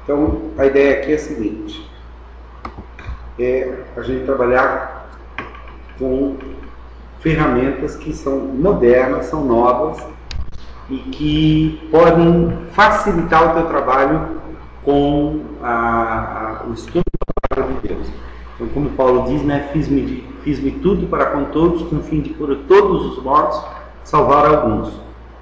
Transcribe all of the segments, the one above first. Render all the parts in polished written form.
Então, a ideia aqui é a seguinte, é a gente trabalhar com ferramentas que são modernas, são novas e que podem facilitar o teu trabalho com o estudo da palavra de Deus. Então, como Paulo diz, né, fiz-me tudo para com todos, com o fim de por todos os mortos salvar alguns.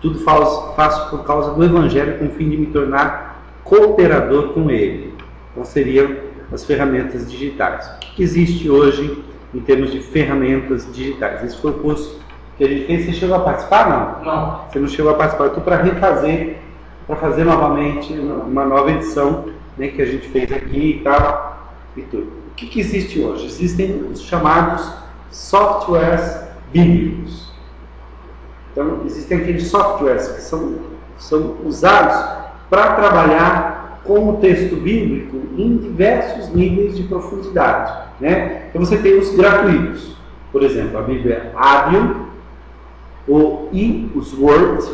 Tudo faço por causa do Evangelho, com o fim de me tornar cooperador com ele. Então seriam as ferramentas digitais. O que existe hoje em termos de ferramentas digitais? Esse foi o curso que a gente fez. Você chegou a participar? Não. Não. Você não chegou a participar. Eu estou para refazer, para fazer novamente uma nova edição, né, que a gente fez aqui e tal, e tudo. O que existe hoje? Existem os chamados softwares bíblicos. Então, existem aqueles softwares que são usados para trabalhar com o texto bíblico em diversos níveis de profundidade, né? Então, você tem os gratuitos. Por exemplo, a Bíblia Abion, o eWord,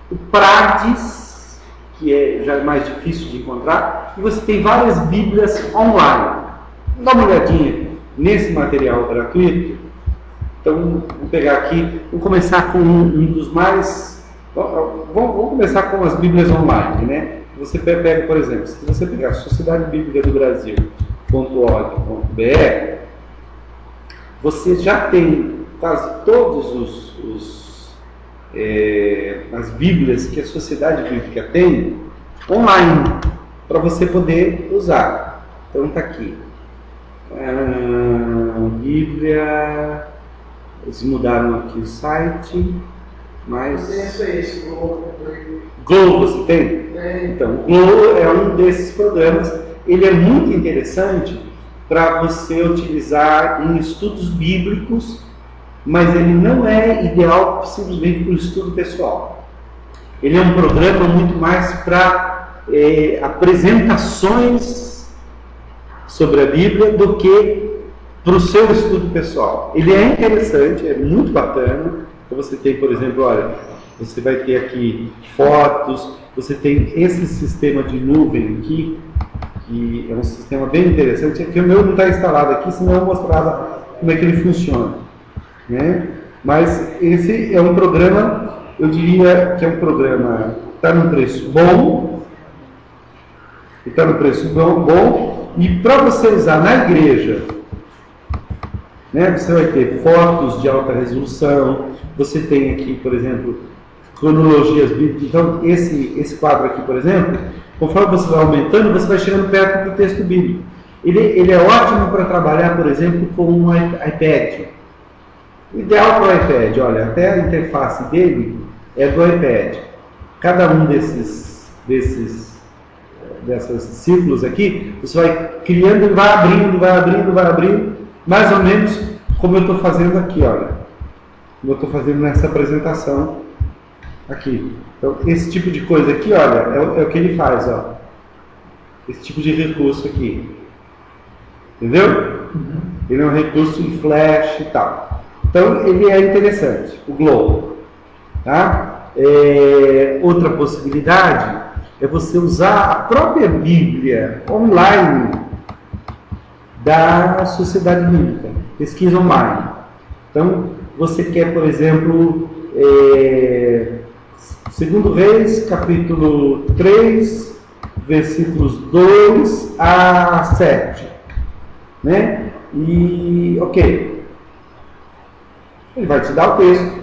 o Prades, que é já mais difícil de encontrar, e você tem várias Bíblias online. Dá uma olhadinha nesse material gratuito. Então, vou pegar aqui, vou começar com um dos mais... Vamos começar com as Bíblias online, né? Você pega, por exemplo, se você pegar a Sociedade Bíblica do Brasil.org.br, você já tem quase todos as Bíblias que a Sociedade Bíblica tem online, para você poder usar. Então, está aqui. Bíblia... Eles mudaram aqui o site, mas... esse Globo você tem? Então, o Globo é um desses programas. Ele é muito interessante para você utilizar em estudos bíblicos, mas ele não é ideal simplesmente para o estudo pessoal. Ele é um programa muito mais para apresentações sobre a Bíblia do que para o seu estudo pessoal. Ele é interessante, é muito bacana. Então você tem, por exemplo, olha, você vai ter aqui fotos, você tem esse sistema de nuvem aqui, que é um sistema bem interessante. Aqui o meu não está instalado aqui, senão eu mostrava como é que ele funciona, né? Mas esse é um programa, eu diria que é um programa que está num preço bom, e para você usar na igreja, né, você vai ter fotos de alta resolução, você tem aqui, por exemplo, cronologias bíblicas. Então, esse quadro aqui, por exemplo, conforme você vai aumentando, você vai chegando perto do texto bíblico. Ele é ótimo para trabalhar, por exemplo, com um iPad. O ideal para o iPad, olha, até a interface dele é do iPad. Cada um desses círculos aqui, você vai criando e vai abrindo, mais ou menos como eu estou fazendo aqui, olha. Como eu estou fazendo nessa apresentação aqui. Então, esse tipo de coisa aqui, olha, é o que ele faz, ó. Esse tipo de recurso aqui. Entendeu? Ele é um recurso em flash e tal. Então, ele é interessante, o Globo. Tá? Outra possibilidade é você usar a própria Bíblia online da Sociedade Bíblica, pesquisa online. Então, você quer, por exemplo, 2 Reis, capítulo 3, versículos 2 a 7, né? E, ok, ele vai te dar o texto,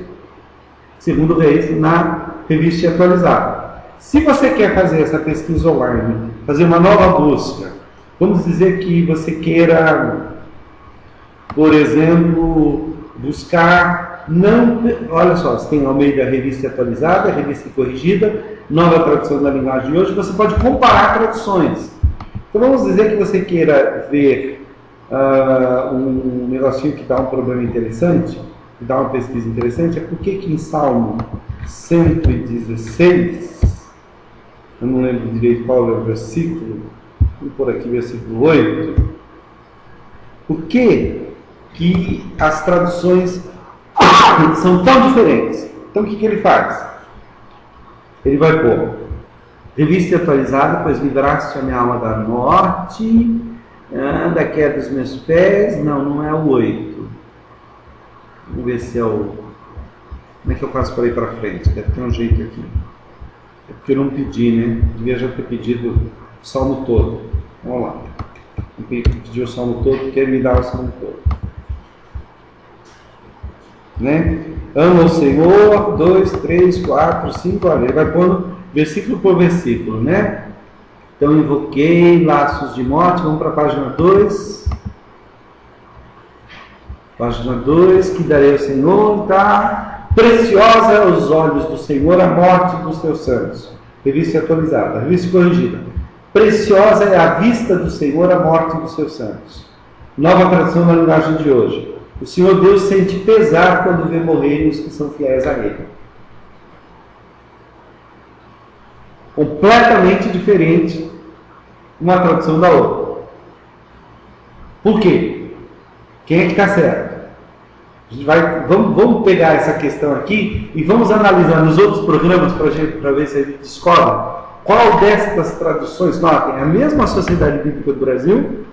2 Reis, na revista atualizada. Se você quer fazer essa pesquisa online, fazer uma nova busca, vamos dizer que você queira, por exemplo, buscar, olha só, você tem ao meio da revista atualizada, revista corrigida, nova tradução da linguagem de hoje, você pode comparar traduções. Então vamos dizer que você queira ver um negocinho que dá um problema interessante, que dá uma pesquisa interessante, é por que em Salmo 116, eu não lembro direito qual é o versículo, vou pôr aqui versículo 8, por que as traduções são tão diferentes? Então o que ele faz? Ele vai pôr Revista atualizada, pois livraste a minha alma da morte, da queda dos meus pés. Não é o 8. Vamos ver se é o... Como é que eu faço para ir para frente? Deve ter um jeito aqui. É porque eu não pedi, né? Devia já ter pedido o salmo todo. Vamos lá. Eu pedi o salmo todo porque ele me dá o salmo todo. Né? Ama o Senhor, 2, 3, 4, 5, olha, ele vai pondo versículo por versículo, né? Então, invoquei laços de morte, vamos para a página 2. Página 2, que darei ao Senhor, tá? Preciosa aos olhos do Senhor a morte dos teus santos. Revista atualizada, revista corrigida. Preciosa é a vista do Senhor a morte dos seus santos. Nova tradução na linguagem de hoje. O Senhor Deus sente pesar quando vê morrerem os que são fiéis a Ele. Completamente diferente uma tradução da outra. Por quê? Quem é que está certo? A gente vamos pegar essa questão aqui e vamos analisar nos outros programas para ver se a gente descobre qual destas traduções. Notem, a mesma Sociedade Bíblica do Brasil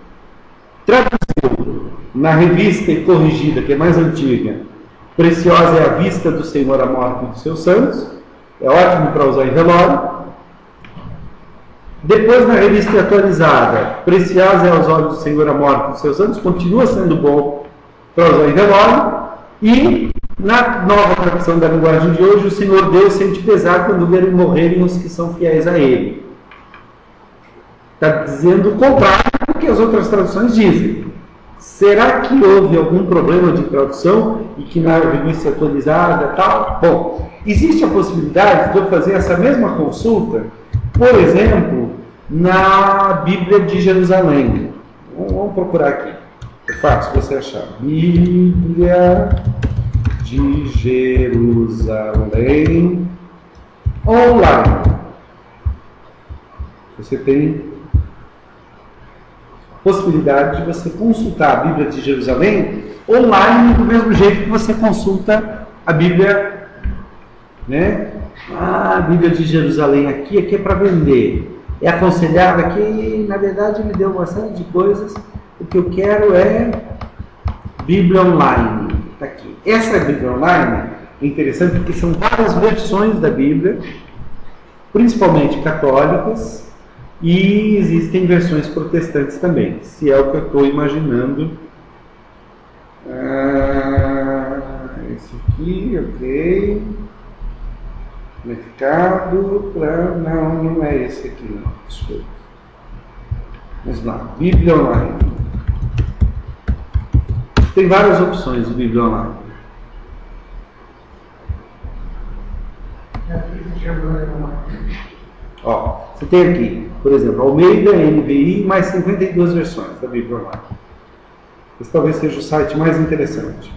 traduziu na revista corrigida, que é mais antiga, preciosa é a vista do Senhor a morte dos seus santos. É ótimo para usar em velório. Depois, na revista atualizada, preciosa é aos olhos do Senhor a morte dos seus santos, continua sendo bom para usar em velório. E, na nova tradução da linguagem de hoje, o Senhor Deus sente pesar quando verem morrerem os que são fiéis a Ele. Está dizendo o contrário do que as outras traduções dizem. Será que houve algum problema de tradução e que na revista atualizada tal? Bom, existe a possibilidade de eu fazer essa mesma consulta, por exemplo, na Bíblia de Jerusalém. Vamos procurar aqui. É fácil você achar. Bíblia de Jerusalém online. Você tem a possibilidade de você consultar a Bíblia de Jerusalém online do mesmo jeito que você consulta a Bíblia, né? A Bíblia de Jerusalém aqui é para vender. É aconselhável aqui, na verdade, me deu uma série de coisas. O que eu quero é Bíblia online. Está aqui. Essa Bíblia online é interessante porque são várias versões da Bíblia, principalmente católicas, e existem versões protestantes também, se é o que eu estou imaginando. Esse aqui, ok. Mercado, não é esse aqui, não. Desculpa. Vamos lá, Bíblia online. Tem várias opções de Bíblia online. Ó, você tem aqui, por exemplo, Almeida, NVI, mais 52 versões da Bíblia online. Esse talvez seja o site mais interessante.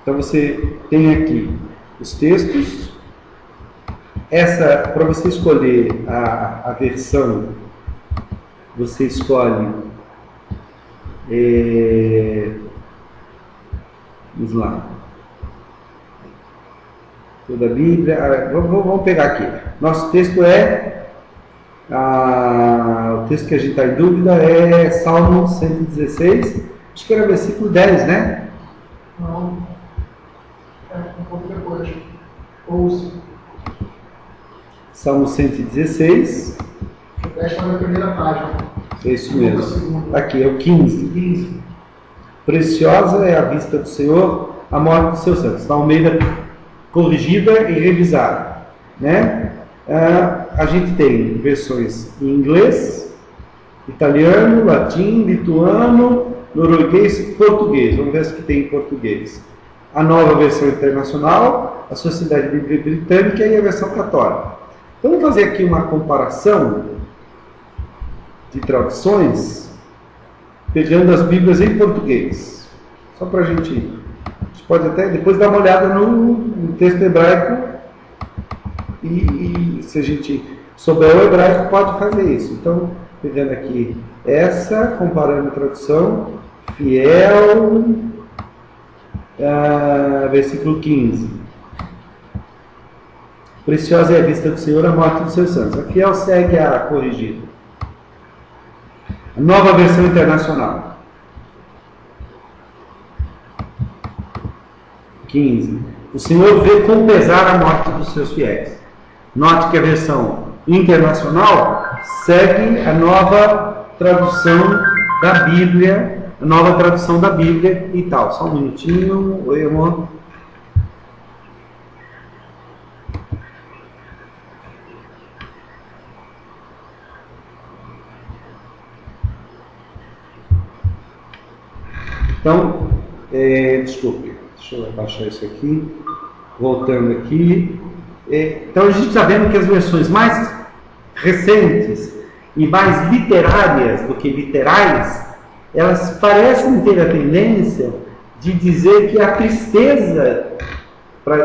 Então você tem aqui os textos. Essa, para você escolher a versão, você escolhe vamos lá, toda a Bíblia. Vamos pegar aqui. Nosso texto é o texto que a gente está em dúvida é Salmo 116, acho que era versículo 10, né? Não, um pouco depois. Ouça. Salmo 116. O 10 está na primeira página. É isso mesmo. Aqui é o 15. Preciosa é a vista do Senhor, a morte dos seus santos. Está Almeida corrigida e revisada, né? A gente tem versões em inglês, italiano, latim, lituano, norueguês e português. Vamos ver se que tem em português. A nova versão internacional, a Sociedade Bíblica Britânica e a versão católica. Então, vamos fazer aqui uma comparação de traduções, pegando as Bíblias em português. Só para a gente pode até depois dar uma olhada no texto hebraico e se a gente souber o hebraico pode fazer isso. Então, pegando aqui essa, comparando a tradução, fiel, versículo 15. Preciosa é a vista do Senhor, a morte dos seus santos. A fiel segue a corrigida. A nova versão internacional. 15. O Senhor vê com pesar a morte dos seus fiéis. Note que a versão internacional segue a nova tradução da Bíblia, a nova tradução da Bíblia e tal. Só um minutinho. Oi, amor. Então, desculpe, deixa eu abaixar isso aqui, voltando aqui. Então a gente está vendo que as versões mais recentes e mais literárias do que literais, elas parecem ter a tendência de dizer que há tristeza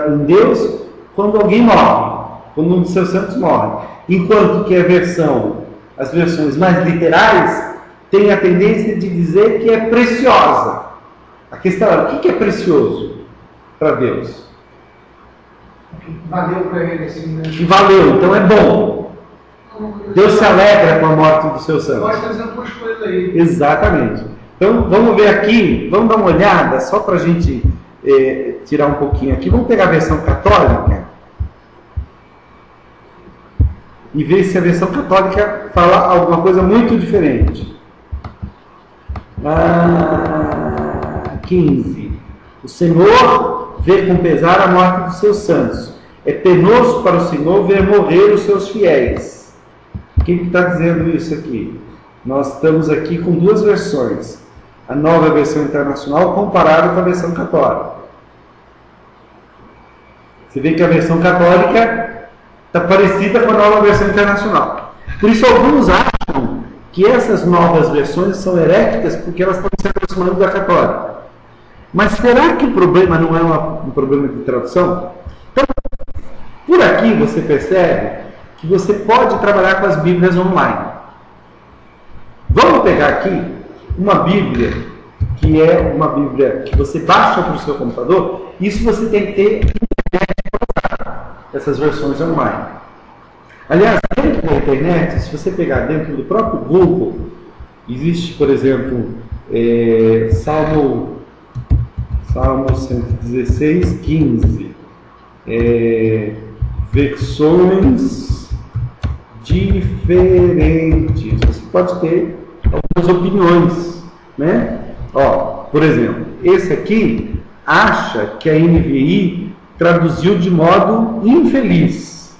em Deus quando alguém morre, quando um dos seus santos morre. Enquanto que as versões mais literais têm a tendência de dizer que é preciosa. A questão é, o que é precioso para Deus? Valeu para ele, assim, né? Valeu, então é bom. Deus se alegra com a morte dos seus santos. Pode estar dizendo duas coisas aí. Exatamente. Então vamos ver aqui, vamos dar uma olhada, só para a gente tirar um pouquinho aqui. Vamos pegar a versão católica e ver se a versão católica fala alguma coisa muito diferente. 15. O Senhor vê com pesar a morte dos seus santos. É penoso para o Senhor ver morrer os seus fiéis. Quem está dizendo isso aqui? Nós estamos aqui com duas versões. A nova versão internacional comparada com a versão católica. Você vê que a versão católica está parecida com a nova versão internacional. Por isso alguns acham que essas novas versões são heréticas porque elas estão se aproximando da católica. Mas será que o problema não é um problema de tradução? Então, por aqui você percebe que você pode trabalhar com as Bíblias online. Vamos pegar aqui uma Bíblia, que é uma Bíblia que você baixa para o seu computador. Isso você tem que ter internet para usar essas versões online. Aliás, dentro da internet, se você pegar dentro do próprio Google, existe, por exemplo, Salmo 116, 15. Versões diferentes. Você pode ter algumas opiniões, né? Por exemplo, esse aqui acha que a NVI traduziu de modo infeliz.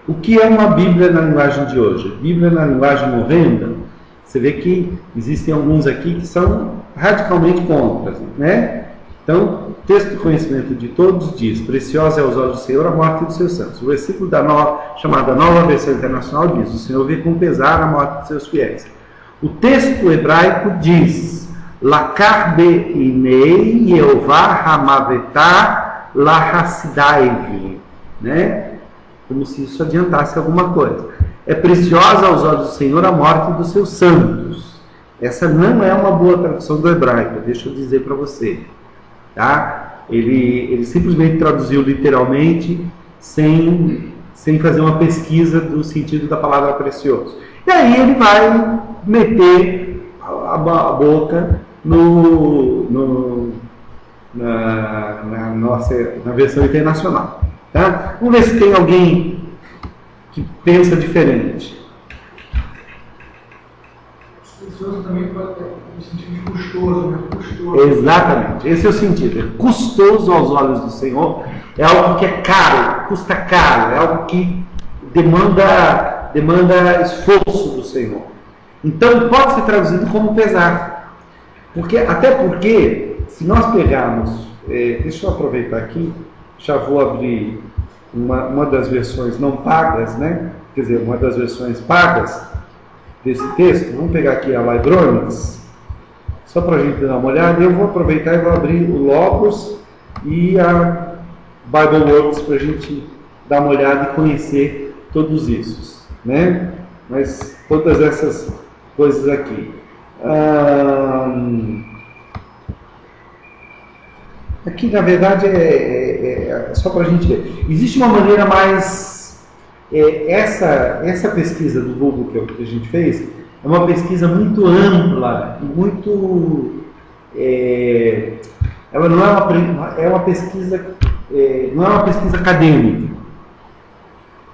O que é uma Bíblia na linguagem de hoje? Bíblia na linguagem novena, você vê que existem alguns aqui que são radicalmente contra, né? Então, o texto do conhecimento de todos diz: preciosa é aos olhos do Senhor a morte dos seus santos. O versículo chamada Nova Versão Internacional diz: o Senhor vê com pesar a morte dos seus fiéis. O texto hebraico diz: Lakar be'inei Yehovah hamavetá lahasidaiv, né? Como se isso adiantasse alguma coisa. É preciosa aos olhos do Senhor a morte dos seus santos. Essa não é uma boa tradução do hebraico, deixa eu dizer para você. Tá? Ele simplesmente traduziu literalmente, sem fazer uma pesquisa do sentido da palavra precioso. E aí ele vai meter a boca na versão internacional. Tá? Vamos ver se tem alguém que pensa diferente. Precioso também pode ter no sentido de custoso, né? Custoso. Exatamente, esse é o sentido. É custoso aos olhos do Senhor, é algo que é caro, custa caro, é algo que demanda esforço do Senhor. Então pode ser traduzido como pesar. Até porque, se nós pegarmos, deixa eu aproveitar aqui, já vou abrir uma das versões não pagas, né? Quer dizer, uma das versões pagas desse texto. Vamos pegar aqui a Libronics, só para a gente dar uma olhada. Eu vou aproveitar e vou abrir o Logos e a BibleWorks para a gente dar uma olhada e conhecer todos isso, né? Mas todas essas coisas aqui. Aqui, na verdade, é só para a gente ver. Existe uma maneira mais... essa pesquisa do Google que a gente fez é uma pesquisa muito ampla, muito... ela não é uma pesquisa... não é uma pesquisa acadêmica.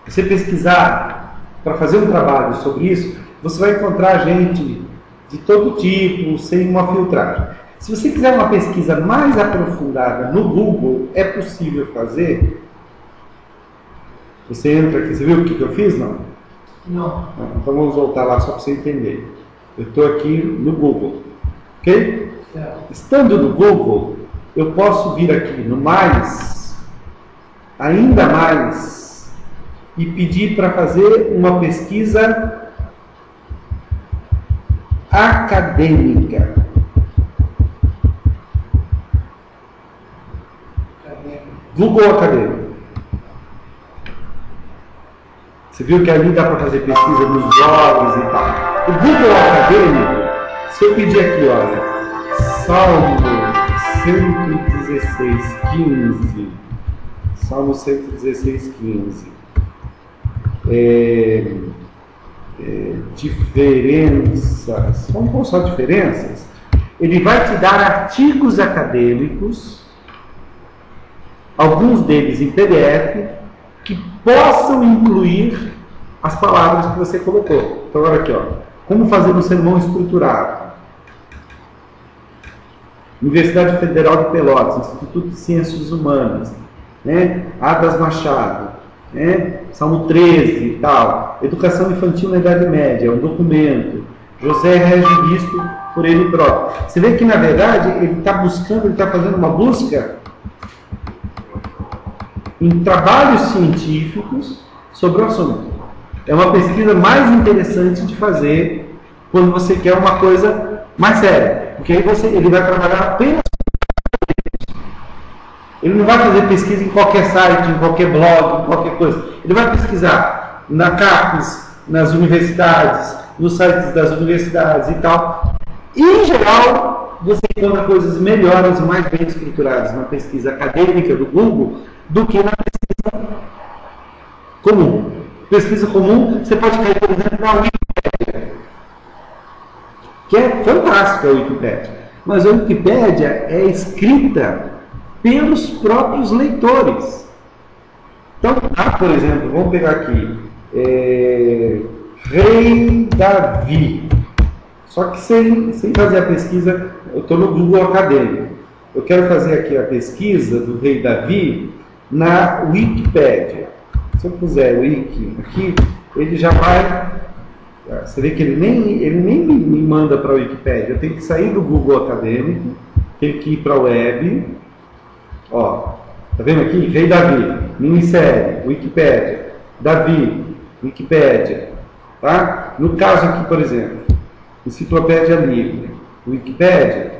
Você pesquisar para fazer um trabalho sobre isso, você vai encontrar gente de todo tipo, sem uma filtragem. Se você quiser uma pesquisa mais aprofundada no Google, é possível fazer. Você entra aqui, você viu o que eu fiz? Não? Não. Então vamos voltar lá só para você entender. Eu estou aqui no Google, ok? Certo. Estando no Google, eu posso vir aqui no mais, ainda mais, e pedir para fazer uma pesquisa acadêmica. Google Acadêmico. Você viu que ali dá para fazer pesquisa nos blogs e tal. O Google Acadêmico, se eu pedir aqui, olha, Salmo 116:15, Salmo 116:15, diferenças, vamos pôr só diferenças, ele vai te dar artigos acadêmicos, alguns deles em PDF, que possam incluir as palavras que você colocou. Então, olha aqui, ó. Como fazer um sermão estruturado. Universidade Federal de Pelotas, Instituto de Ciências Humanas, né? Adas Machado, né? Salmo 13 e tal. Educação Infantil na Idade Média, um documento. José Régio Bispo por ele próprio. Você vê que, na verdade, ele está buscando, ele está fazendo uma busca em trabalhos científicos sobre o assunto. É uma pesquisa mais interessante de fazer quando você quer uma coisa mais séria. Porque aí ele vai trabalhar apenas. Ele não vai fazer pesquisa em qualquer site, em qualquer blog, em qualquer coisa. Ele vai pesquisar na CAPES, nas universidades, nos sites das universidades e tal. E, em geral, você encontra coisas melhores, mais bem estruturadas na pesquisa acadêmica do Google do que na pesquisa comum. Pesquisa comum, você pode cair, por exemplo, na Wikipédia, que é fantástica a Wikipédia. Mas a Wikipédia é escrita pelos próprios leitores. Então, por exemplo, vamos pegar aqui, Rei Davi. Só que sem fazer a pesquisa, eu estou no Google Acadêmico. Eu quero fazer aqui a pesquisa do Rei Davi na Wikipédia. Se eu puser Wiki aqui, ele já vai... Você vê que ele nem me manda para a Wikipédia. Eu tenho que sair do Google Acadêmico, tenho que ir para a web. Ó, tá vendo aqui? Rei Davi, minissérie, Wikipédia, Davi, Wikipédia. Tá? No caso aqui, por exemplo, Enciclopédia Livre, Wikipédia,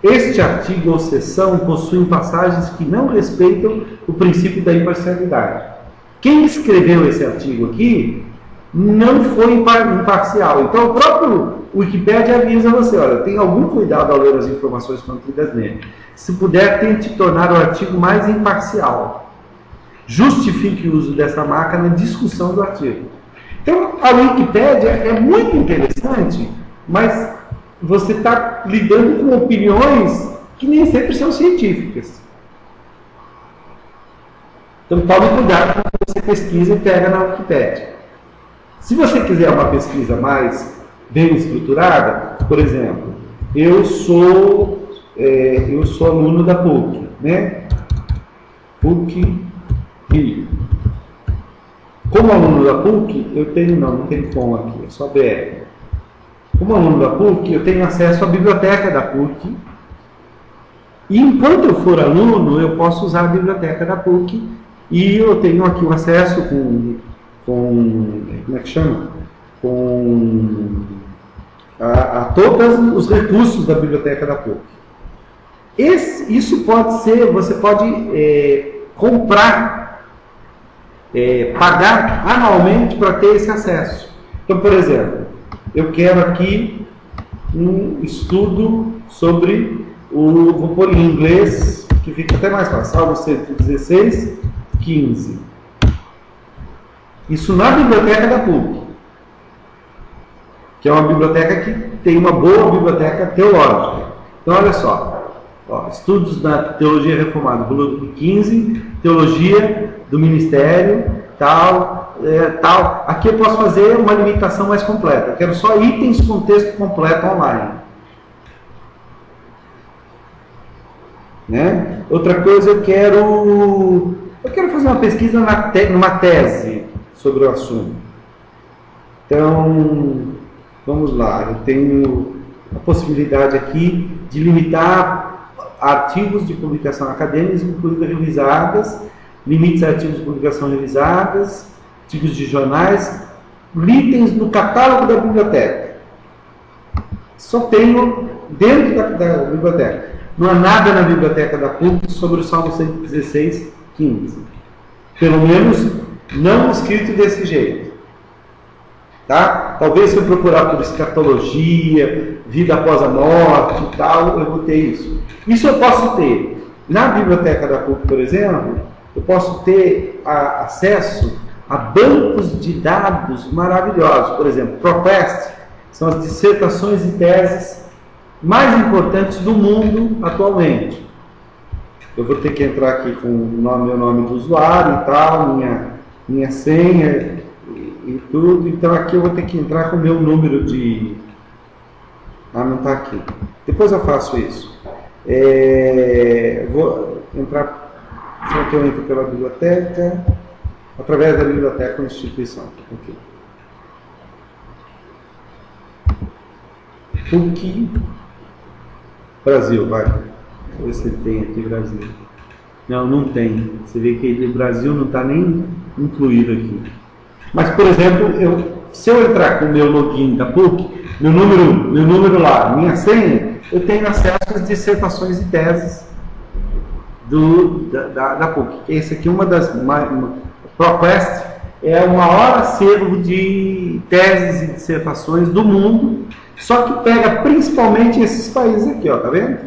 este artigo ou seção possuem passagens que não respeitam o princípio da imparcialidade. Quem escreveu esse artigo aqui não foi imparcial. Então o próprio Wikipédia avisa você, olha, tenha algum cuidado ao ler as informações contidas nele. Se puder, tente tornar o artigo mais imparcial. Justifique o uso dessa marca na discussão do artigo. Então a Wikipédia é muito interessante, mas você está lidando com opiniões que nem sempre são científicas. Então tome cuidado quando você pesquisa e pega na Wikipédia. Se você quiser uma pesquisa mais bem estruturada, por exemplo, eu sou aluno da PUC, né? PUC Rio. Como aluno da PUC, eu tenho, não tem com aqui, é só BR. Como aluno da PUC, eu tenho acesso à biblioteca da PUC. E enquanto eu for aluno, eu posso usar a biblioteca da PUC. E eu tenho aqui o acesso como é que chama? A todos os recursos da biblioteca da PUC. Isso pode ser, você pode comprar, pagar anualmente para ter esse acesso. Então, por exemplo, eu quero aqui um estudo sobre Vou pôr em inglês, que fica até mais fácil. Salmo 116, 15. Isso na biblioteca da PUC, que é uma biblioteca que tem uma boa biblioteca teológica. Então, olha só. Estudos da Teologia Reformada, volume 15, Teologia do Ministério, tal. Aqui eu posso fazer uma limitação mais completa. Eu quero só itens com texto completo online. Né? Outra coisa, eu quero fazer uma pesquisa numa tese sobre o assunto. Então, vamos lá. Eu tenho a possibilidade aqui de limitar artigos de publicação acadêmica, incluindo revisadas, limites a artigos de publicação revisadas, artigos de jornais, itens no catálogo da biblioteca. Só tenho dentro da biblioteca. Não há nada na biblioteca da PUC sobre o Salmo 116, 15. Pelo menos não escrito desse jeito. Tá? Talvez se eu procurar por escatologia, vida após a morte e tal, eu vou ter isso. Isso eu posso ter. Na biblioteca da PUC, por exemplo, eu posso ter acesso a bancos de dados maravilhosos. Por exemplo, ProQuest são as dissertações e teses mais importantes do mundo atualmente. Eu vou ter que entrar aqui com meu nome do usuário e tal, minha senha e tudo. Então aqui eu vou ter que entrar com o meu número de... não está aqui. Depois eu faço isso. Vou entrar... Será que eu entro pela biblioteca? Através da biblioteca ou instituição. Okay. PUC Brasil, vai. Deixa eu ver se tem aqui Brasil. Não tem. Você vê que o Brasil não está nem incluído aqui. Mas, por exemplo, se eu entrar com o meu login da PUC, meu número lá, minha senha, eu tenho acesso às dissertações e teses da PUC. Esse aqui é uma das... ProQuest é o maior acervo de teses e dissertações do mundo, só que pega principalmente esses países aqui, ó, tá vendo?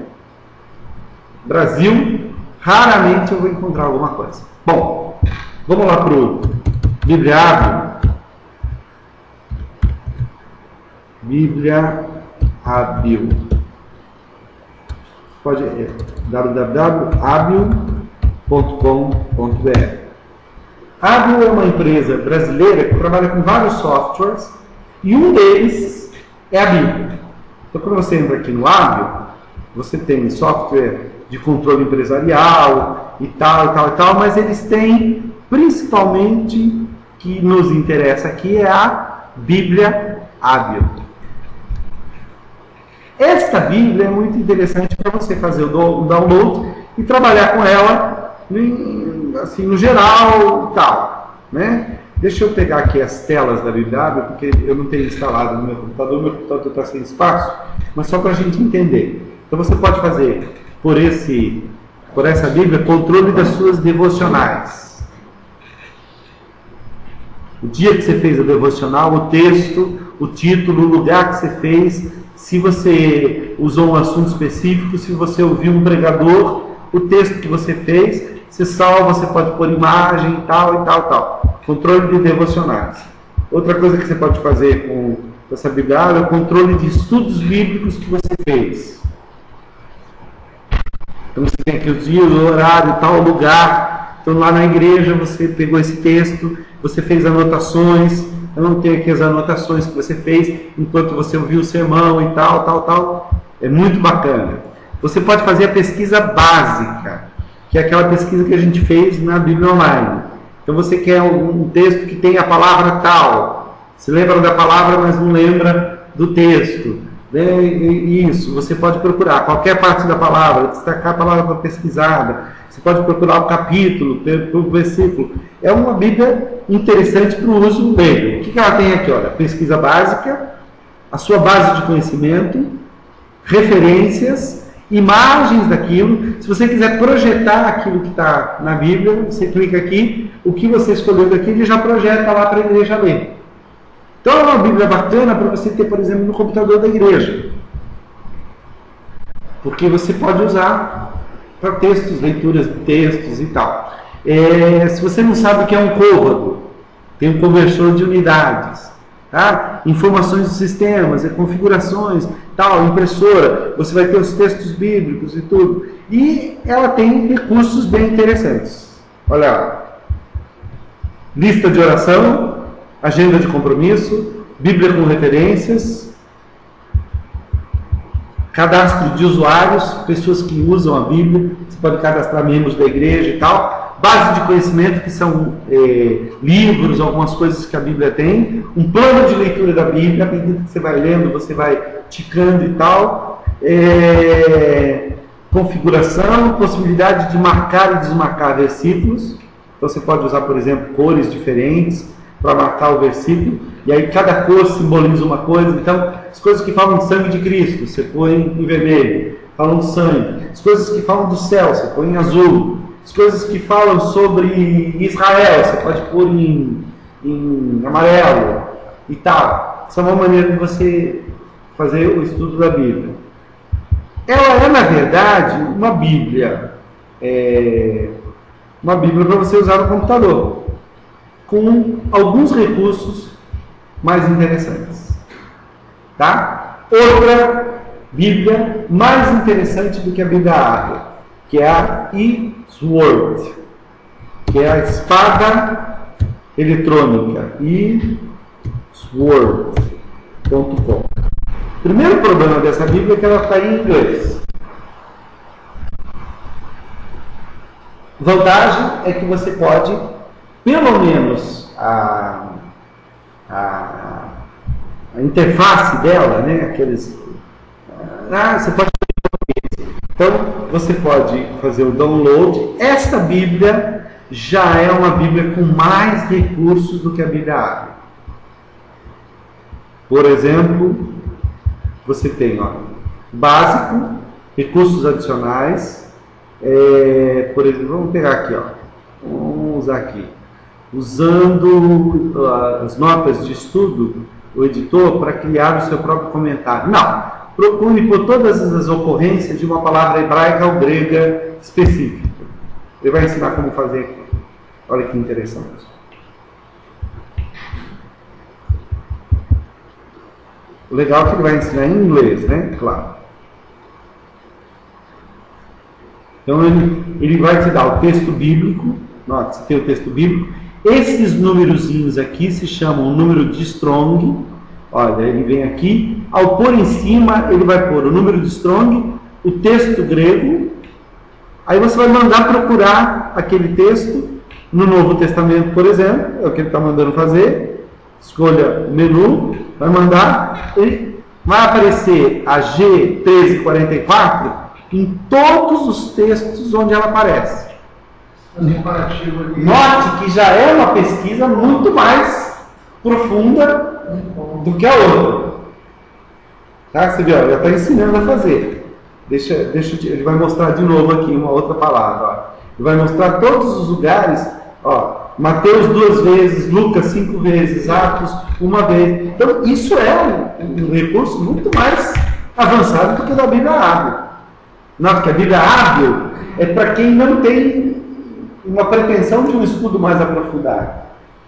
Brasil, raramente eu vou encontrar alguma coisa. Bom, vamos lá para o Bibliábil. Bibliábil. Pode www.abil.com.br. A Abil é uma empresa brasileira que trabalha com vários softwares e um deles é a Bíblia. Então, quando você entra aqui no Abil, você tem software de controle empresarial e tal, mas eles têm, principalmente, que nos interessa aqui, é a Bíblia Abil. Esta Bíblia é muito interessante para você fazer o download e trabalhar com ela assim, no geral e tal, né? Deixa eu pegar aqui as telas da Bíblia Abil, porque eu não tenho instalado no meu computador está sem espaço, mas só para a gente entender. Então você pode fazer por essa Bíblia controle das suas devocionais. O dia que você fez a devocional, o texto, o título, o lugar que você fez, se você usou um assunto específico, se você ouviu um pregador, o texto que você fez, você salva, você pode pôr imagem e tal. Controle de devocionais. Outra coisa que você pode fazer com essa Bíblia é o controle de estudos bíblicos que você fez. Então você tem aqui os dias, o horário, tal, o lugar. Então lá na igreja você pegou esse texto, você fez anotações. Eu não tenho aqui as anotações que você fez enquanto você ouviu o sermão e tal. É muito bacana. Você pode fazer a pesquisa básica, que é aquela pesquisa que a gente fez na Bíblia Online. Então você quer um texto que tem a palavra tal. Você lembra da palavra, mas não lembra do texto. Isso, você pode procurar qualquer parte da palavra, destacar a palavra pesquisada. Você pode procurar o capítulo, o versículo. É uma Bíblia interessante para o uso dele. O que ela tem aqui? Olha, pesquisa básica, a sua base de conhecimento, referências, imagens daquilo. Se você quiser projetar aquilo que está na Bíblia, você clica aqui, o que você escolheu daqui, ele já projeta lá para a igreja ler. Então é uma Bíblia bacana para você ter, por exemplo, no computador da igreja. porque você pode usar para textos, leituras de textos e tal. Se você não sabe o que é um côvado, tem um conversor de unidades, tá? Informações de sistemas, configurações, tal, impressora, você vai ter os textos bíblicos e tudo. E ela tem recursos bem interessantes. Olha lá. Lista de oração, agenda de compromisso, Bíblia com referências, cadastro de usuários, pessoas que usam a Bíblia, você pode cadastrar membros da igreja e tal, base de conhecimento, que são livros, algumas coisas que a Bíblia tem, um plano de leitura da Bíblia, à medida que você vai lendo, você vai ticando e tal, configuração, possibilidade de marcar e desmarcar versículos, então você pode usar, por exemplo, cores diferentes para marcar o versículo, e aí cada cor simboliza uma coisa. Então, as coisas que falam de sangue de Cristo, você põe em vermelho, falam de sangue. As coisas que falam do céu, você põe em azul. As coisas que falam sobre Israel, você pode pôr em amarelo e tal. Essa é uma maneira de você fazer o estudo da Bíblia. Ela é, na verdade, uma Bíblia para você usar no computador, com alguns recursos mais interessantes, tá? Outra Bíblia mais interessante do que a Bíblia Árabe, que é a eSword, que é a espada eletrônica, eSword.com. O primeiro problema dessa Bíblia é que ela está em inglês. Vantagem é que você pode, pelo menos a interface dela, né? Você pode fazer. Então você pode fazer o download. Esta Bíblia já é uma Bíblia com mais recursos do que a Bíblia Árabe. Por exemplo, você tem básico, recursos adicionais. Por exemplo, vamos pegar aqui, vamos usar aqui. Usando as notas de estudo, o editor, para criar o seu próprio comentário. Não, procure por todas as ocorrências de uma palavra hebraica ou grega específica. Ele vai ensinar como fazer aqui. Olha que interessante. O legal é que ele vai ensinar em inglês, né? Claro. Então ele vai te dar o texto bíblico. Note, você tem o texto bíblico. Esses númerozinhos aqui se chamam o número de Strong. Olha, ele vem aqui. Ao pôr em cima, ele vai pôr o número de Strong, o texto grego. Aí você vai mandar procurar aquele texto no Novo Testamento, por exemplo. É o que ele está mandando fazer. Escolha o menu, vai mandar. E vai aparecer a G1344 em todos os textos onde ela aparece. Note que já é uma pesquisa muito mais profunda do que a outra. Tá? Você viu, já está ensinando a fazer. Ele vai mostrar de novo aqui uma outra palavra. Ele vai mostrar todos os lugares. Mateus 2 vezes, Lucas 5 vezes, Atos 1 vez. Então isso é um recurso muito mais avançado do que o da Bíblia Hábil. Note que a Bíblia Hábil é para quem não tem uma pretensão de um estudo mais aprofundado.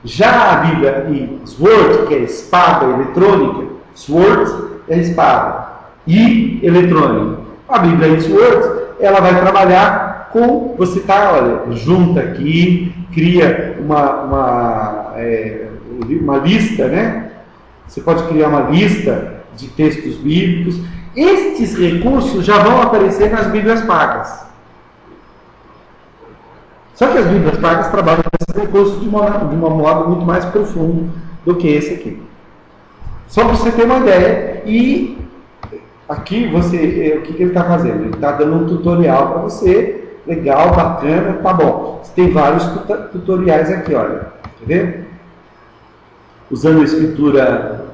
Já a Bíblia Sword, que é espada eletrônica, Sword é espada e eletrônica. A Bíblia Sword, ela vai trabalhar com, você junta aqui, cria uma lista, né? Você pode criar uma lista de textos bíblicos. Estes recursos já vão aparecer nas Bíblias pagas. Só que as Bíblias pagas trabalham com esses recursos de uma modo muito mais profundo do que esse aqui. Só para você ter uma ideia. E aqui o que ele está fazendo? Ele está dando um tutorial para você. Legal, bacana, tá bom. Você tem vários tutoriais aqui, olha. Quer ver? Usando a escritura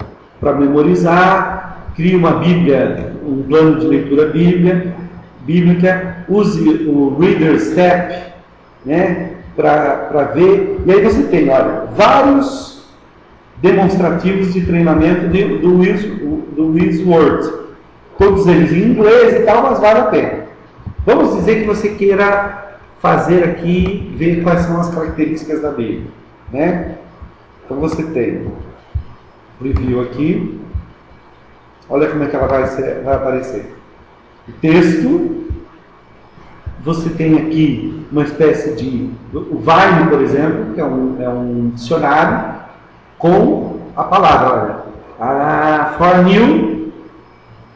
para memorizar, crie uma Bíblia, um plano de leitura bíblica, use o Reader Step, né, para ver. E aí você tem, olha, vários demonstrativos de treinamento do eSword. todos eles em inglês e tal, mas vale a pena. Vamos dizer que você queira fazer aqui, ver quais são as características da Bíblia, né? Então você tem o preview aqui, olha como é que ela vai aparecer. O texto, você tem aqui uma espécie de, o Vine, por exemplo, que é um dicionário com a palavra, olha, for new,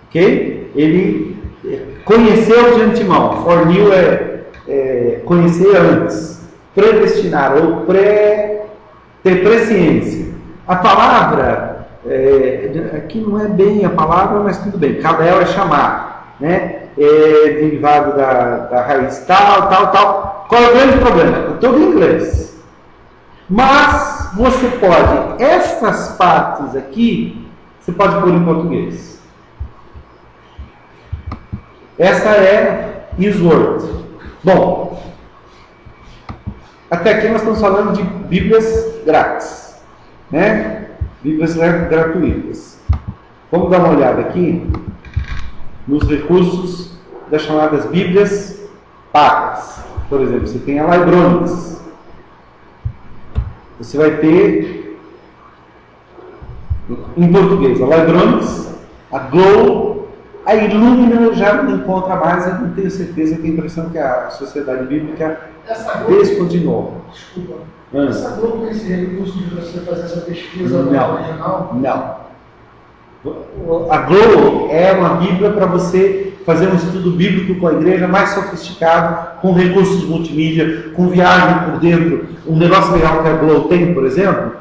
ok? Ele conheceu de antemão, for new é conhecer antes, predestinar ou ter presciência. A palavra, aqui não é bem a palavra, mas tudo bem, Cabel é chamar, né? É derivado da raiz tal. Qual é o grande problema? É todo em inglês. Mas você pode, estas partes aqui, você pode pôr em português. Essa é His Word. Bom, até aqui nós estamos falando de Bíblias grátis, né? Bíblias gratuitas. Vamos dar uma olhada aqui nos recursos das chamadas Bíblias pagas. Por exemplo, você tem a Libronics. Você vai ter em português a Libronics, a Glow, a Illumina eu já não encontra mais, eu não tenho certeza, tenho a impressão que a Sociedade Bíblica descontinuou. Desculpa. Essa Glow tem esse recurso de você fazer essa pesquisa original? Não. A Glow é uma Bíblia para você fazer um estudo bíblico com a igreja mais sofisticado, com recursos multimídia, com viagem por dentro. Um negócio legal que a Glow tem, por exemplo,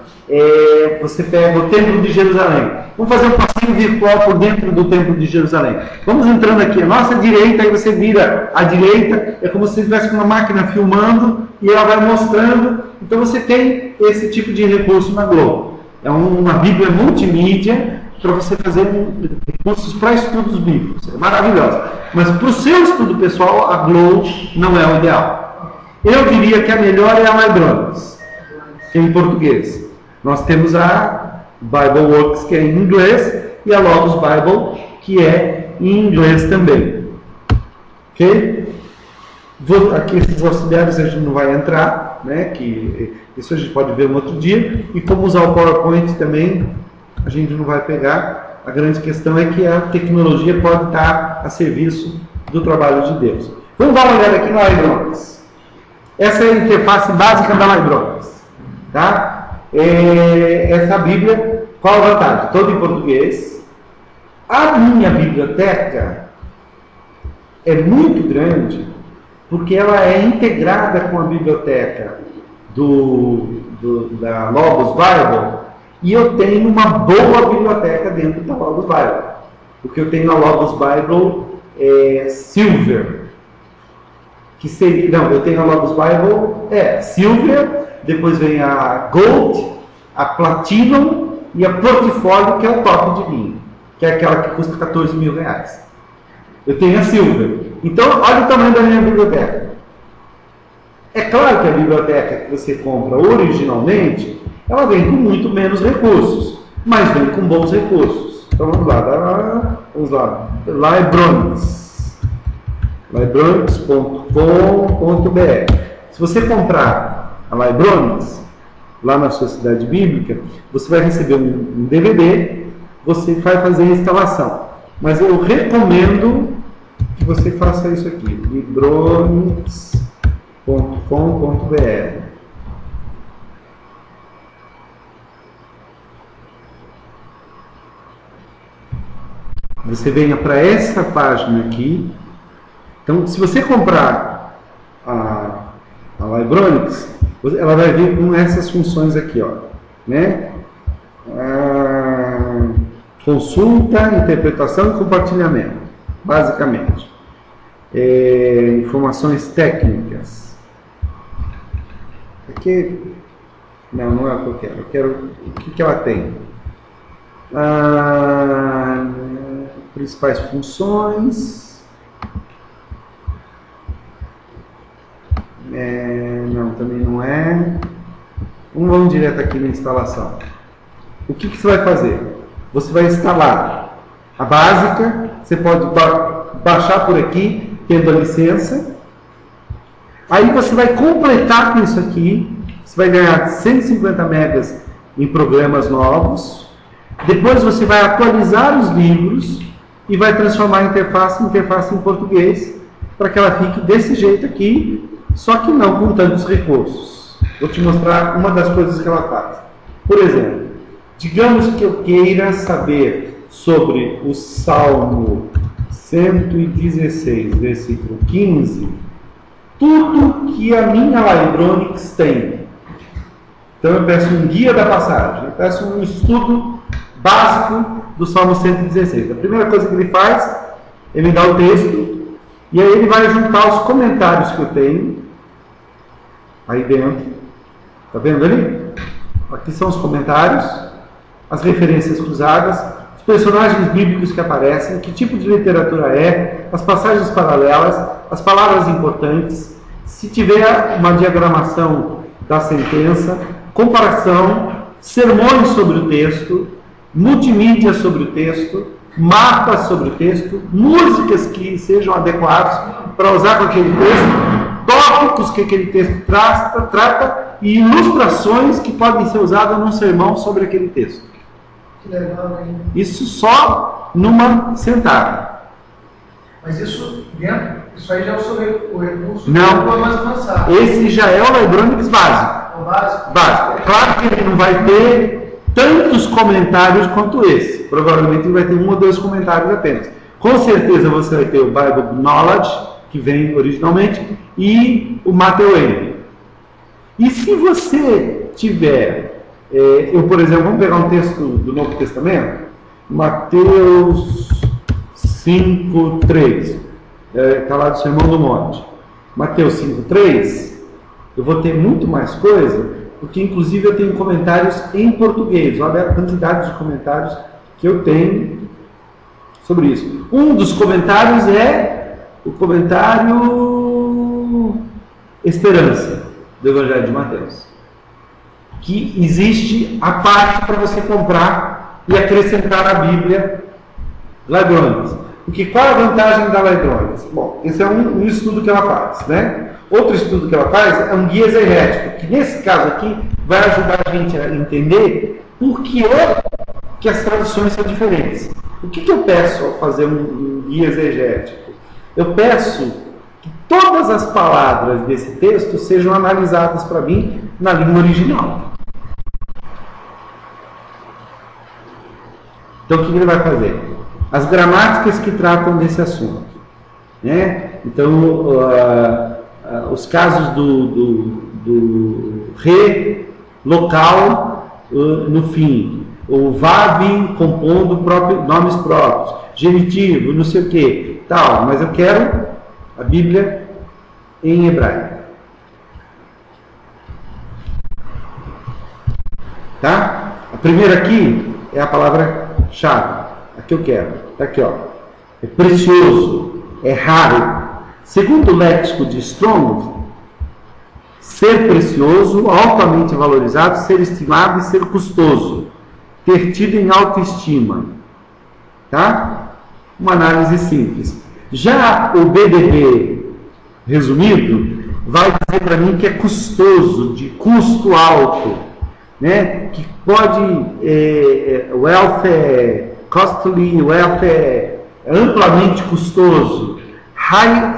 você pega o Templo de Jerusalém. Vamos fazer um passeio virtual por dentro do Templo de Jerusalém. Vamos entrando aqui, a nossa direita, aí você vira à direita, é como se você estivesse com uma máquina filmando e ela vai mostrando. Então você tem esse tipo de recurso na Glow. É uma Bíblia multimídia para você fazer recursos para estudos bíblicos. É maravilhosa. Mas para o seu estudo pessoal, a Glow não é o ideal. Eu diria que a melhor é a Libronics, que é em português. Nós temos a Bible Works, que é em inglês, e a Logos Bible, que é em inglês também. Ok? Aqui esses auxiliares a gente não vai entrar, né? Que isso a gente pode ver um outro dia. E como usar o PowerPoint também, a gente não vai pegar. A grande questão é que a tecnologia pode estar a serviço do trabalho de Deus. Vamos dar uma olhada aqui na Libronics. Essa é a interface básica da Libronics. Tá? Essa Bíblia, qual a vantagem? Toda em português. A minha biblioteca é muito grande porque ela é integrada com a biblioteca da Logos Bible, e eu tenho uma boa biblioteca dentro da Logos Bible, porque eu tenho a Logos Bible Silver, que seria, não, eu tenho a Logos Bible Silver, depois vem a Gold, a Platinum e a Portfólio, que é o top de linha, que é aquela que custa R$14.000. Eu tenho a Silver. Então, olha o tamanho da minha biblioteca. É claro que a biblioteca que você compra originalmente, ela vem com muito menos recursos, mas vem com bons recursos. Então vamos lá. Libronics. Libronics.com.br. Se você comprar a Libronics lá na Sociedade Bíblica, você vai receber um DVD, você vai fazer a instalação. Mas eu recomendo que você faça isso aqui, libronics.com.br. Você venha para essa página aqui. Então, se você comprar a Libronics, ela vai vir com essas funções aqui, ó, né? Consulta, interpretação e compartilhamento, basicamente. Informações técnicas. Aqui, não é o que eu quero. Eu quero o que ela tem. Principais funções. Não, também não é. Vamos direto aqui na instalação. O que você vai fazer? Você vai instalar a básica, você pode baixar por aqui, tendo a licença. Aí você vai completar com isso aqui, você vai ganhar 150 megas em programas novos. Depois você vai atualizar os livros e vai transformar a interface em português, para que ela fique desse jeito aqui, só que não com tantos recursos. Vou te mostrar uma das coisas que ela faz. Por exemplo, digamos que eu queira saber sobre o Salmo 116, versículo 15, tudo que a minha Libronics tem. Então eu peço um guia da passagem, eu peço um estudo básico do Salmo 116. A primeira coisa que ele faz, ele me dá o texto, e aí ele vai juntar os comentários que eu tenho, aí dentro, está vendo ali? Aqui são os comentários, as referências cruzadas, os personagens bíblicos que aparecem, que tipo de literatura é, as passagens paralelas, as palavras importantes, se tiver uma diagramação da sentença, comparação, sermões sobre o texto, multimídia sobre o texto, mapas sobre o texto, músicas que sejam adequadas para usar com aquele texto, tópicos que aquele texto trata e ilustrações que podem ser usadas num sermão sobre aquele texto. Que legal, hein? Isso só numa sentada. Mas isso aí já é o recurso Não, mais avançado. esse já é o Libronics básico. O básico? Básico. Claro que ele não vai ter tantos comentários quanto esse. Provavelmente ele vai ter 1 ou 2 comentários apenas. Com certeza você vai ter o Bible Knowledge, que vem originalmente, e o Matthew Henry. E se você tiver, eu por exemplo, vamos pegar um texto do Novo Testamento, Mateus 5:3, está lá do Sermão do Monte. Mateus 5:3, eu vou ter muito mais coisa, porque inclusive eu tenho comentários em português. Olha a quantidade de comentários que eu tenho sobre isso. Um dos comentários é o comentário Esperança do Evangelho de Mateus, que existe a parte para você comprar e acrescentar na Bíblia Libronics. Porque qual é a vantagem da Libronics? Bom, esse é um estudo que ela faz, né? Outro estudo que ela faz é um guia exegético, que nesse caso aqui vai ajudar a gente a entender por que as traduções são diferentes. O que eu peço ao fazer um guia exegético? Eu peço que todas as palavras desse texto sejam analisadas para mim na língua original. Então o que ele vai fazer? As gramáticas que tratam desse assunto, né? Então os casos do re local no fim, o vav compondo nomes próprios, genitivo, não sei o que, tal, mas eu quero a Bíblia em hebraico. Tá? A primeira aqui é a palavra-chave. Aqui eu quero. Tá aqui, ó. É precioso, é raro. Segundo o léxico de Strong, ser precioso, altamente valorizado, ser estimado e ser custoso. Ter tido em autoestima. Tá? Uma análise simples. Já o BDB resumido vai dizer para mim que é custoso, de custo alto, né? Que pode wealth costly, wealth amplamente custoso,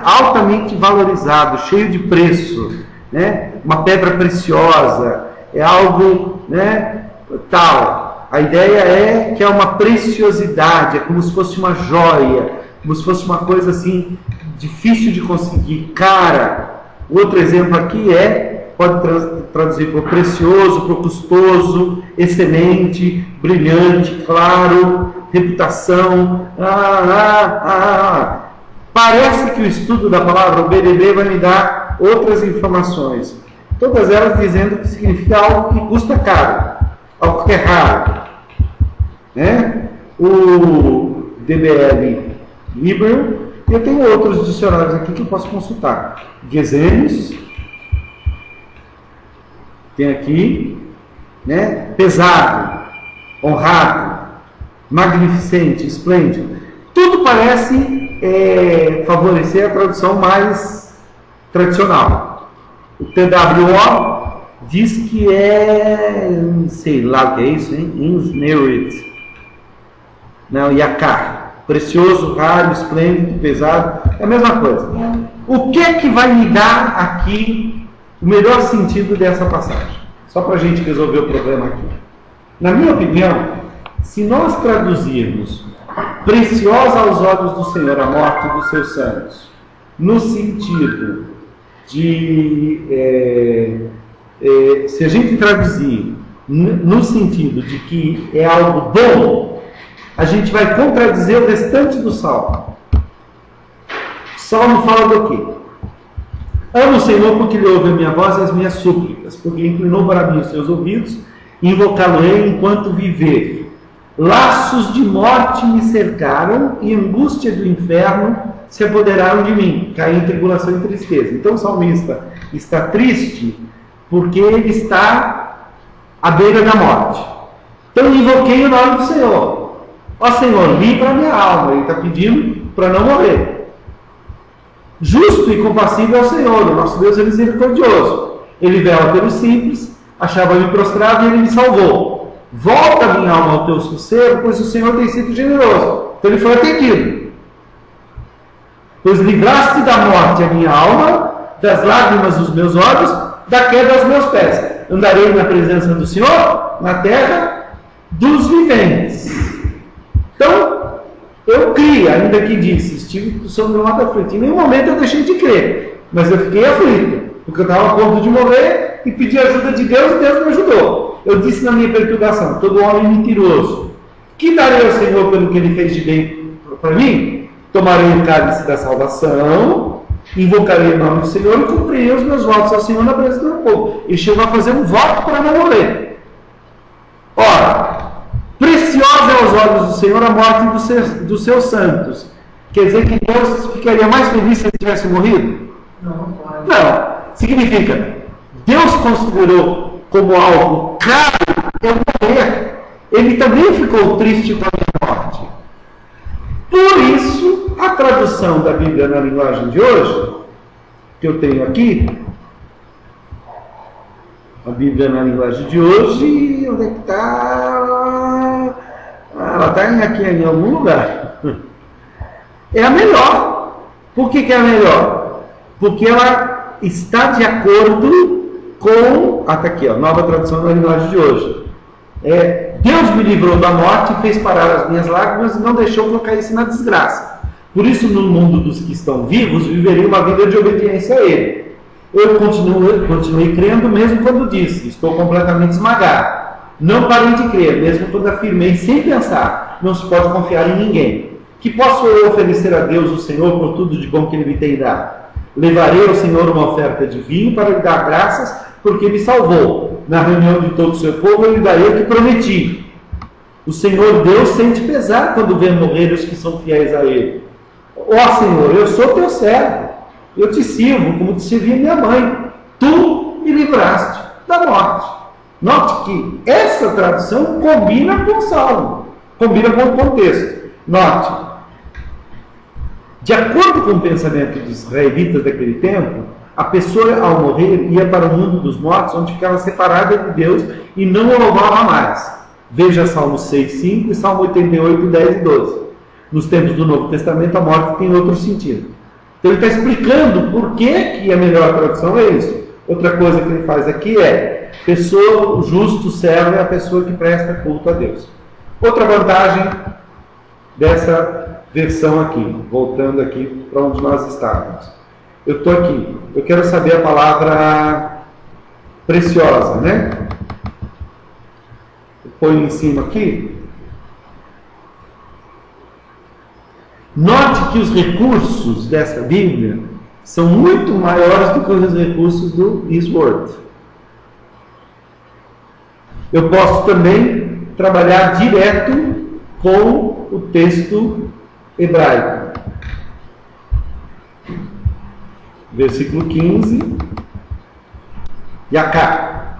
altamente valorizado, cheio de preço, né? Uma pedra preciosa, é algo, né? Tal. A ideia é que é uma preciosidade, é como se fosse uma joia, como se fosse uma coisa assim, difícil de conseguir, cara. Outro exemplo aqui pode traduzir por precioso, por custoso, excelente, brilhante, claro, reputação. Parece que o estudo da palavra, o BDB, vai me dar outras informações. Todas elas dizendo que significa algo que custa caro, algo que é raro. Né? O DBL Librel, e eu tenho outros dicionários aqui que eu posso consultar. Gesenius, tem aqui, né? Pesado, honrado, magnificente, esplêndido. Tudo parece favorecer a tradução mais tradicional. O TWO diz que sei lá o que é isso, hein? Insneurit. Não, Yakar. Precioso, raro, esplêndido, pesado. É a mesma coisa. O que é que vai me dar aqui o melhor sentido dessa passagem? Só para a gente resolver o problema aqui. Na minha opinião, se nós traduzirmos preciosa aos olhos do Senhor a morte dos seus santos, no sentido de... se a gente traduzir no sentido de que é algo bom, a gente vai contradizer o restante do Salmo. O Salmo fala do quê? Amo o Senhor porque Ele ouve a minha voz e as minhas súplicas, porque inclinou para mim os seus ouvidos, e invocá-lo-ei enquanto viver. Laços de morte me cercaram e angústia do inferno se apoderaram de mim. Caí em tribulação e tristeza. Então o salmista está triste porque ele está à beira da morte. Então invoquei o nome do Senhor. Ó Senhor, livra a minha alma. Ele está pedindo para não morrer. Justo e compassivo é o Senhor, o nosso Deus é misericordioso. Ele vela pelos simples, achava-me prostrado e Ele me salvou. Volta minha alma ao teu sossego, pois o Senhor tem sido generoso. Então ele foi atendido. Pois livraste da morte a minha alma, das lágrimas dos meus olhos, da queda dos meus pés. Andarei na presença do Senhor, na terra dos viventes. Então, eu criei, ainda que disse, estive sobre um lado aflito. Em nenhum momento eu deixei de crer, mas eu fiquei aflito, porque eu estava a ponto de morrer e pedi a ajuda de Deus e Deus me ajudou. Eu disse na minha perturbação, todo homem mentiroso, que darei ao Senhor pelo que Ele fez de bem para mim? Tomarei o cálice da salvação, invocarei o nome do Senhor e cumprirei os meus votos ao Senhor na presença do meu povo. Ele chegou a fazer um voto para não morrer. Ora, preciosa aos olhos do Senhor a morte dos seus santos. Quer dizer que Deus ficaria mais feliz se ele tivesse morrido? Não. Significa, Deus considerou como algo caro eu morrer. Ele também ficou triste com a minha morte. Por isso, a tradução da Bíblia na linguagem de hoje, que eu tenho aqui, a Bíblia na linguagem de hoje, onde é que está? Ela está aqui em algum lugar. É a melhor. Por que é a melhor? Porque ela está de acordo com... está aqui, nova tradução na linguagem de hoje. Deus me livrou da morte e fez parar as minhas lágrimas e não deixou que eu caísse na desgraça. Por isso, no mundo dos que estão vivos, viverei uma vida de obediência a Ele. Eu continuei crendo mesmo quando disse, estou completamente esmagado. Não parei de crer, mesmo quando afirmei sem pensar, não se pode confiar em ninguém. Que posso eu oferecer a Deus, o Senhor, por tudo de bom que Ele me tem dado? Levarei ao Senhor uma oferta de vinho para lhe dar graças, porque me salvou. Na reunião de todo o seu povo, eu lhe darei o que prometi. O Senhor Deus sente pesar quando vê morrer os que são fiéis a Ele. Ó Senhor, eu sou teu servo. Eu te sirvo como te servia minha mãe. Tu me livraste da morte. Note que essa tradução combina com o Salmo. Combina com o contexto. Note. De acordo com o pensamento dos israelitas daquele tempo, a pessoa, ao morrer, ia para o mundo dos mortos, onde ficava separada de Deus e não o louvava mais. Veja Salmo 6, 5 e Salmo 88, 10 e 12. Nos tempos do Novo Testamento, a morte tem outro sentido. Então ele está explicando por que a melhor tradução é isso. Outra coisa que ele faz aqui é: pessoa, o justo servo é a pessoa que presta culto a Deus. Outra vantagem dessa versão aqui, voltando aqui para onde nós estávamos. Eu estou aqui, eu quero saber a palavra preciosa, né? Eu ponho em cima aqui. Note que os recursos dessa Bíblia são muito maiores do que os recursos do Eastward. Eu posso também trabalhar direto com o texto hebraico. Versículo 15. Yakar.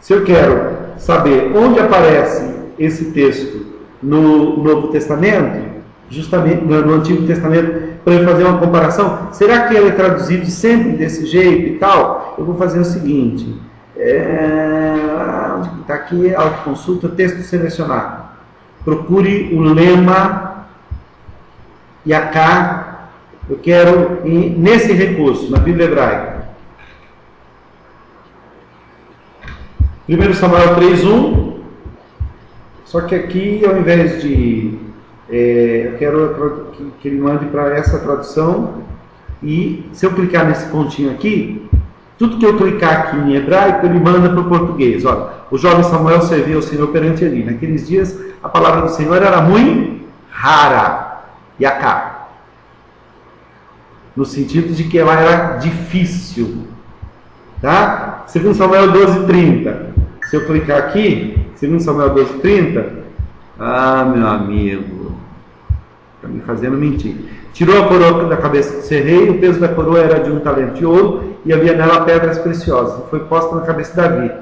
Se eu quero saber onde aparece esse texto no Novo Testamento, justamente no Antigo Testamento, para eu fazer uma comparação. Será que ele é traduzido sempre desse jeito e tal? Eu vou fazer o seguinte. Está aqui, autoconsulta, texto selecionado. Procure o lema Yaká. Eu quero nesse recurso, na Bíblia Hebraica. 1 Samuel 3:1. Só que aqui, ao invés de... eu quero que ele mande para essa tradução. E se eu clicar nesse pontinho aqui, tudo que eu clicar aqui em hebraico, ele manda para o português. Olha, o jovem Samuel serviu ao Senhor perante Eli. Naqueles dias, a palavra do Senhor era muito rara. Yaká. No sentido de que ela era difícil. Tá? 2 Samuel 12:30. Se eu clicar aqui, 2 Samuel 12:30. Meu amigo. Está me fazendo mentir. Tirou a coroa da cabeça do ser rei, o peso da coroa era de 1 talento de ouro, e havia nela pedras preciosas. E foi posta na cabeça de Davi.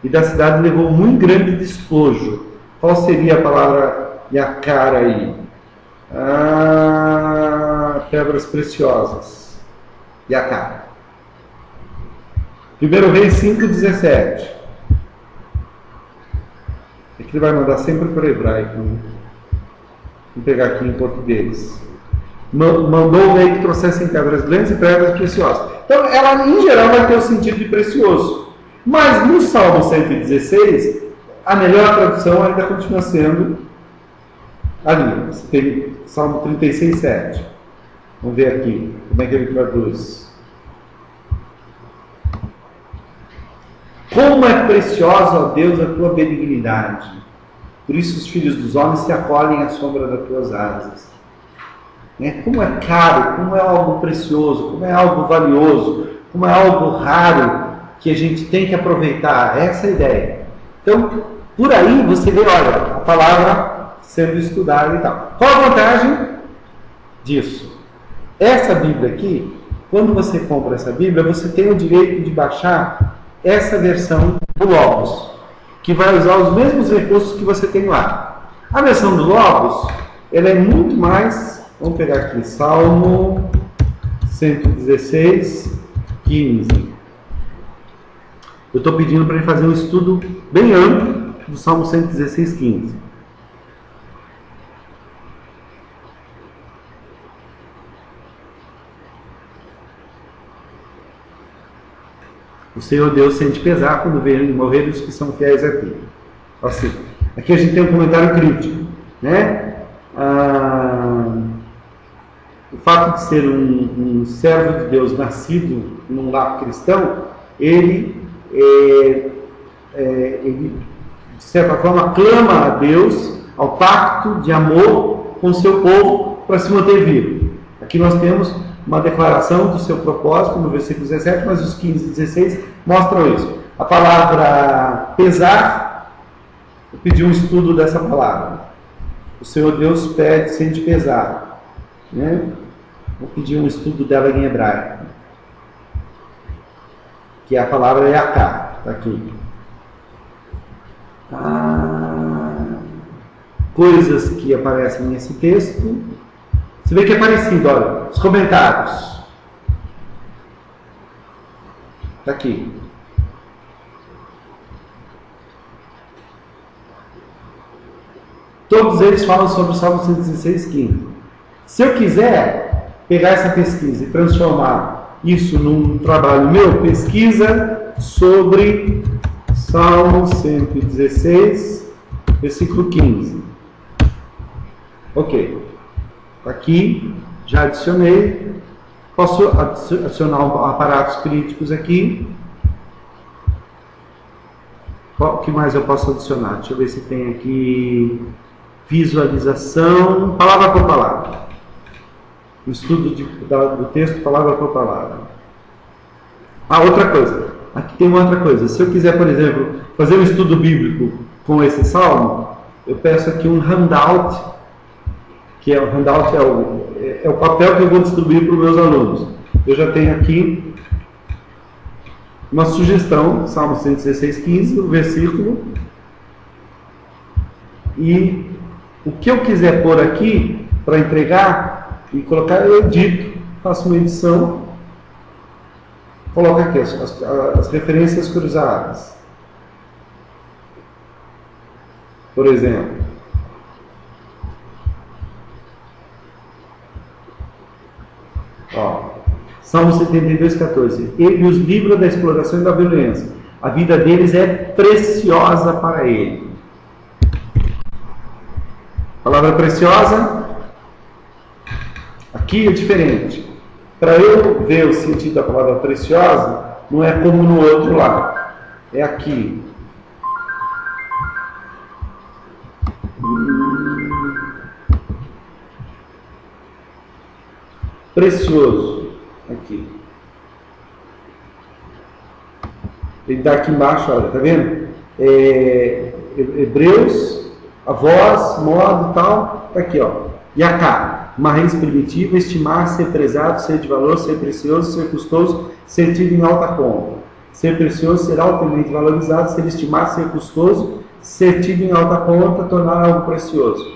E da cidade levou muito grande despojo. Qual seria a palavra Yacar aí? Pedras preciosas. Yacar. 1 Reis 5:17. Aqui ele vai mandar sempre para o hebraico. Né? Vou pegar aqui em português. Mandou o rei que trouxessem pedras grandes e pedras preciosas. Então, ela em geral vai ter o sentido de precioso. Mas no Salmo 116, a melhor tradução ainda continua sendo ali. Você tem Salmo 36:7. Vamos ver aqui como é que ele traduz. Como é preciosa, ó Deus, a tua benignidade. Por isso os filhos dos homens se acolhem à sombra das tuas asas. Como é caro, como é algo precioso, como é algo valioso, como é algo raro que a gente tem que aproveitar. Essa é a ideia. Então, por aí você vê, olha, a palavra sendo estudada e tal. Qual a vantagem disso? Essa Bíblia aqui, quando você compra essa Bíblia, você tem o direito de baixar essa versão do Logos, que vai usar os mesmos recursos que você tem lá. A versão do Logos, ela é muito mais... Vamos pegar aqui, Salmo 116, 15. Eu estou pedindo para ele fazer um estudo bem amplo do Salmo 116, 15. O Senhor Deus sente pesar quando vê morrer os que são fiéis a ti. Assim, aqui a gente tem um comentário crítico, né? O fato de ser um servo de Deus nascido num lar cristão, ele, de certa forma, clama a Deus, ao pacto de amor com o seu povo para se manter vivo. Aqui nós temos uma declaração do seu propósito no versículo 17, mas os 15 e 16 mostram isso. A palavra pesar, eu pedi um estudo dessa palavra. O Senhor Deus sente pesar, né? Vou pedir um estudo dela em hebraico, que a palavra é Yaká, está aqui. Coisas que aparecem nesse texto. Você vê que é parecido, olha, os comentários. Está aqui. Todos eles falam sobre o Salmo 116, 15. Se eu quiser pegar essa pesquisa e transformar isso num trabalho meu, pesquisa sobre Salmo 116, versículo 15. Ok. Aqui, já adicionei. Posso adicionar aparatos críticos aqui. O que mais eu posso adicionar? Deixa eu ver se tem aqui visualização, palavra por palavra. O estudo do texto, palavra por palavra. Outra coisa. Aqui tem uma outra coisa. Se eu quiser, por exemplo, fazer um estudo bíblico com esse salmo, eu peço aqui um handout, que é o handout é o papel que eu vou distribuir para os meus alunos. Eu já tenho aqui uma sugestão, Salmo 116, 15, o versículo. E o que eu quiser pôr aqui, para entregar e colocar, eu edito, faço uma edição, coloco aqui as referências cruzadas. Por exemplo, Salmo 72:14. Ele os livra da exploração e da violência. A vida deles é preciosa para ele. A palavra preciosa aqui é diferente. Para eu ver o sentido da palavra preciosa, não é como no outro lado. É aqui. Precioso. Aqui. Ele está aqui embaixo, olha, tá vendo? Hebreus, a voz, modo e tal, tá aqui, ó. Yaká, uma raiz primitiva, estimar, ser prezado, ser de valor, ser precioso, ser custoso, ser tido em alta conta. Ser precioso, ser altamente valorizado, ser estimado, ser custoso, ser tido em alta conta, tornar algo precioso.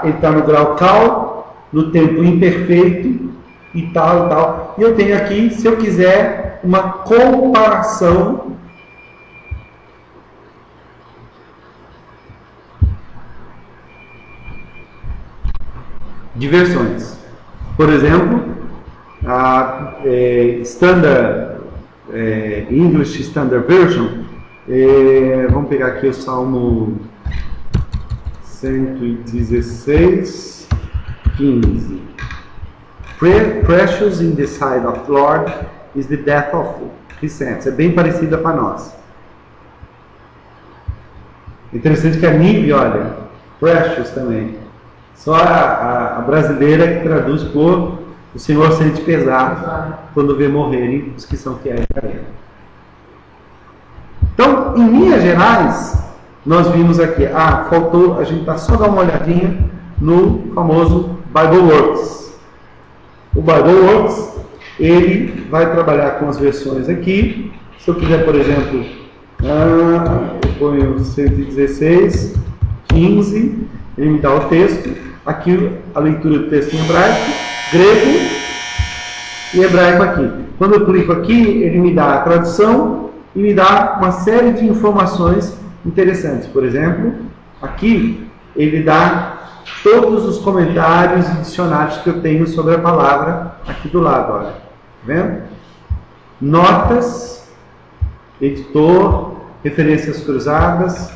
Ele está no grau cal, no tempo imperfeito, e tal, e tal. E eu tenho aqui, se eu quiser, uma comparação de versões. Por exemplo, a English Standard Version, vamos pegar aqui o Salmo 116, 15. Precious in the sight of the Lord is the death of his saints. É bem parecida para nós. Interessante que a NIV, olha, precious também. Só a brasileira que traduz por o Senhor sente pesar quando vê morrerem os que são fiéis a Ele. Então, em linhas gerais, nós vimos aqui, faltou, a gente só dar uma olhadinha no famoso BibleWorks. O BibleWorks, ele vai trabalhar com as versões aqui. Se eu quiser, por exemplo, eu ponho 116, 15, ele me dá o texto. Aqui a leitura do texto em hebraico, grego e hebraico aqui. Quando eu clico aqui, ele me dá a tradução e me dá uma série de informações interessantes. Por exemplo, aqui ele dá todos os comentários e dicionários que eu tenho sobre a palavra aqui do lado, olha. Tá vendo? Notas, editor, referências cruzadas,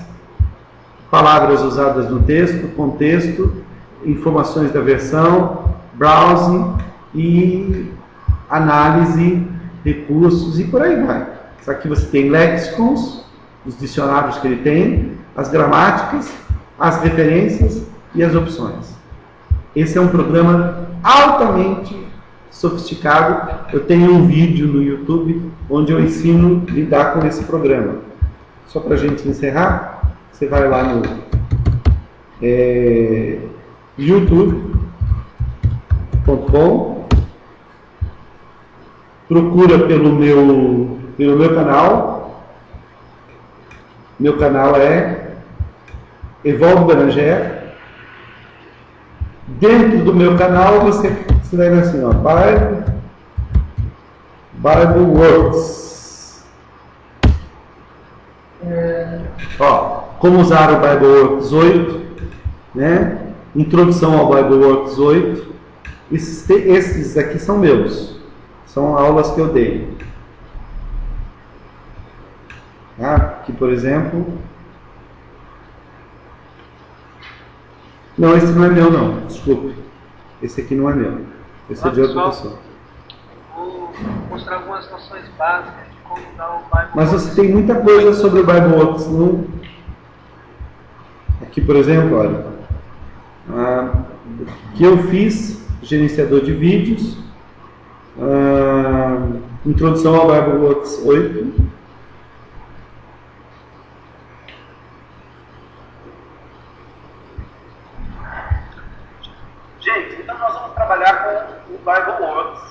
palavras usadas no texto, contexto, informações da versão, browsing e análise, recursos e por aí vai. Aqui você tem lexicons, os dicionários que ele tem, as gramáticas, as referências e as opções. Esse é um programa altamente sofisticado. Eu tenho um vídeo no YouTube onde eu ensino a lidar com esse programa. Só para a gente encerrar, você vai lá no youtube.com, procura pelo meu canal. Meu canal é Evaldo Beranger. Dentro do meu canal você vai ver assim, ó, BibleWorks. Como usar o BibleWorks 8, né? Introdução ao BibleWorks 8. Esses aqui são meus. São aulas que eu dei. Aqui, por exemplo. Não, esse não é meu, não. Desculpe. Esse aqui não é meu. Esse é de outra pessoa. Vou mostrar algumas noções básicas de como usar o BibleWorks. Mas você tem muita coisa sobre o BibleWorks. Não? Aqui, por exemplo, olha. Que eu fiz, gerenciador de vídeos. Introdução ao BibleWorks 8. Gente, então nós vamos trabalhar com o BibleWorks.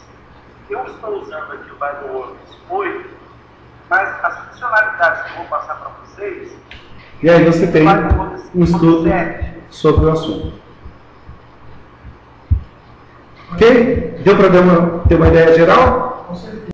Eu estou usando aqui o BibleWorks 8, mas as funcionalidades que eu vou passar para vocês... E aí você tem um estudo sobre o assunto. Ok? Deu para ter uma ideia geral?